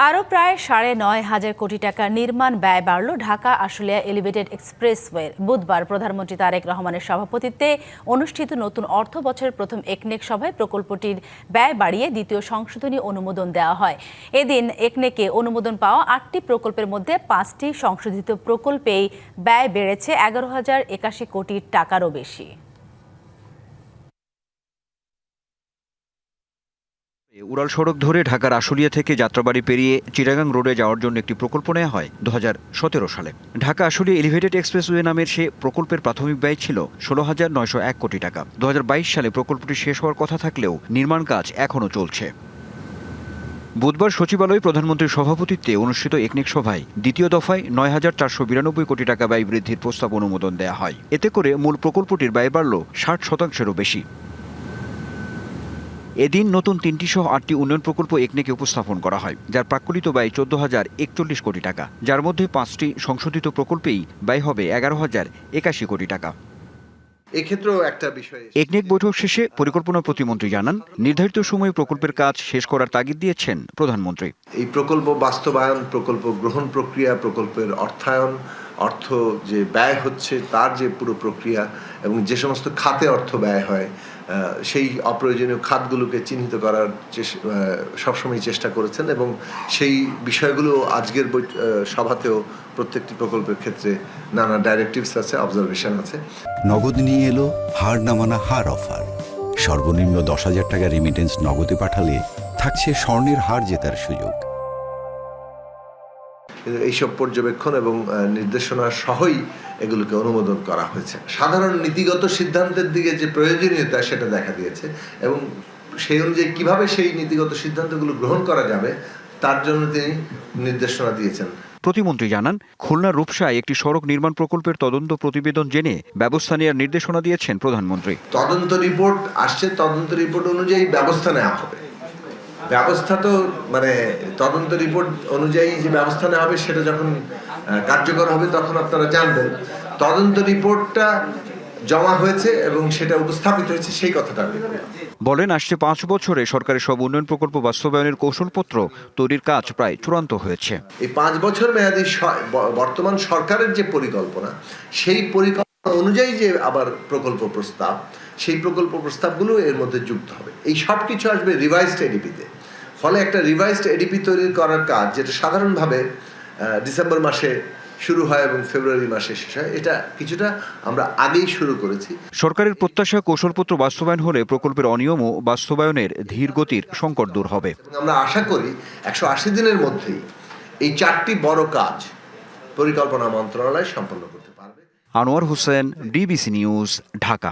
আরও প্রায় ৯.৫ কোটি টাকা নির্মাণ ব্যয় বাড়ল ঢাকা আশুলিয়া এলিভেটেড এক্সপ্রেসওয়ের। বুধবার প্রধানমন্ত্রী তারেক রহমানের সভাপতিত্বে অনুষ্ঠিত নতুন অর্থ বছরের প্রথম একনেক সভায় প্রকল্পটির ব্যয় বাড়িয়ে দ্বিতীয় সংশোধনী অনুমোদন দেওয়া হয়। এদিন একনেকে অনুমোদন পাওয়া ৮টি প্রকল্পের মধ্যে ৫টি সংশোধিত প্রকল্পেই ব্যয় বেড়েছে ১১,০৮১ কোটি টাকারও বেশি। উড়াল সড়ক ধরে ঢাকার আশুলিয়া থেকে যাত্রাবাড়ি পেরিয়ে চিটাগাং রোডে যাওয়ার জন্য একটি প্রকল্প নেওয়া হয় ২০১৭ সালে। ঢাকা আশুলিয়া এলিভেটেড এক্সপ্রেসওয়ে নামের সে প্রকল্পের প্রাথমিক ব্যয় ছিল ১৬,৯০১ কোটি টাকা। ২০২২ সালে প্রকল্পটি শেষ হওয়ার কথা থাকলেও নির্মাণ কাজ এখনও চলছে। বুধবার সচিবালয়ে প্রধানমন্ত্রীর সভাপতিত্বে অনুষ্ঠিত একনেক সভায় দ্বিতীয় দফায় ৯,৪৯২ কোটি টাকা ব্যয় বৃদ্ধির প্রস্তাব অনুমোদন দেওয়া হয়। এতে করে মূল প্রকল্পটির ব্যয় বাড়ল ৬০%-এরও বেশি। এদিন নতুন ৩টি সহ ৮টি উন্নয়ন প্রকল্প একনেকে উপস্থাপন করা হয়, যার প্রাক্কলিত ব্যয় ১৪,০৪১ কোটি টাকা, যার মধ্যে ৫টি সংশোধিত প্রকল্পেই ব্যয় হবে ১১,০৮১ কোটি টাকা। এক্ষেত্রেও একটা বিষয়, একনেক বৈঠক শেষে পরিকল্পনা প্রতিমন্ত্রী জানান, নির্ধারিত সময়ে প্রকল্পের কাজ শেষ করার তাগিদ দিয়েছেন প্রধানমন্ত্রী। এই প্রকল্প বাস্তবায়ন, প্রকল্প গ্রহণ প্রক্রিয়া, প্রকল্পের অর্থায়ন, অর্থ যে ব্যয় হচ্ছে তার যে পুরো প্রক্রিয়া এবং যে সমস্ত খাতে অর্থ ব্যয় হয় সেই অপ্রয়োজনীয় খাতগুলোকে চিহ্নিত করার সবসময় চেষ্টা করেছেন এবং সেই বিষয়গুলো আজকের সভাতেও প্রত্যেকটি প্রকল্পের ক্ষেত্রে নানা ডাইরেক্টিভস আছে, অবজারভেশন আছে। নগদ নিয়ে এলো হার না মানা হার অফার। সর্বনিম্ন ১০,০০০ টাকা রেমিটেন্স নগদে পাঠালে থাকছে স্বর্ণের হার জেতার সুযোগ। এইসব পর্যবেক্ষণ এবং নির্দেশনা সহই এগুলোকে অনুমোদন করা হয়েছে। সাধারণ নীতিগত সিদ্ধান্তের দিকে যে প্রয়োজনীয়তা সেটা দেখা দিয়েছে এবং সেই অনুযায়ী কিভাবে সেই নীতিগত সিদ্ধান্তগুলো গ্রহণ করা যাবে তার জন্য তিনি নির্দেশনা দিয়েছেন। প্রতিমন্ত্রী জানান, খুলনার রূপসায় একটি সড়ক নির্মাণ প্রকল্পের তদন্ত প্রতিবেদন জেনে ব্যবস্থা নেওয়ার নির্দেশনা দিয়েছেন প্রধানমন্ত্রী। তদন্ত রিপোর্ট আসছে, তদন্ত রিপোর্ট অনুযায়ী ব্যবস্থা নেওয়া হবে। ব্যবস্থা তো তদন্ত রিপোর্ট অনুযায়ী যে ব্যবস্থা নেওয়া হবে সেটা যখন কার্যকর হবে তখন আপনারা জানবেন। তদন্ত রিপোর্টটা জমা হয়েছে এবং সেটা উপস্থাপিত হয়েছে, সেই কথাটা বলেন। আসছে ৫ বছরে সরকারের সব উন্নয়ন প্রকল্প বাস্তবায়নের কৌশলপত্র তৈরির কাজ প্রায় চূড়ান্ত হয়েছে। এই ৫ বছর মেয়াদী বর্তমান সরকারের যে পরিকল্পনা, সেই পরিকল্পনা অনুযায়ী যে আবার প্রকল্প প্রস্তাব, সেই প্রকল্প প্রস্তাবগুলো এর মধ্যে যুক্ত হবে। এই সব কিছু আসবে রিভাইজড এডিপিতে। ফলে একটা রিভাইজড এডিপি তৈরি করার কাজ, যেটা সাধারণভাবে ডিসেম্বর মাসে শুরু হয় এবং ফেব্রুয়ারি মাসে শেষ হয়, এটা কিছুটা আমরা আগেই শুরু করেছি। সরকারের প্রত্যাশা, কৌশলপত্র বাস্তবায়ন হলে প্রকল্পের অনিয়ম ও বাস্তবায়নের ধীর গতির সংকট দূর হবে। আমরা আশা করি ১৮০ দিনের মধ্যেই এই ৪টি বড় কাজ পরিকল্পনা মন্ত্রণালয় সম্পন্ন করতে পারবে। Anwar Hossain, DBC news, Dhaka.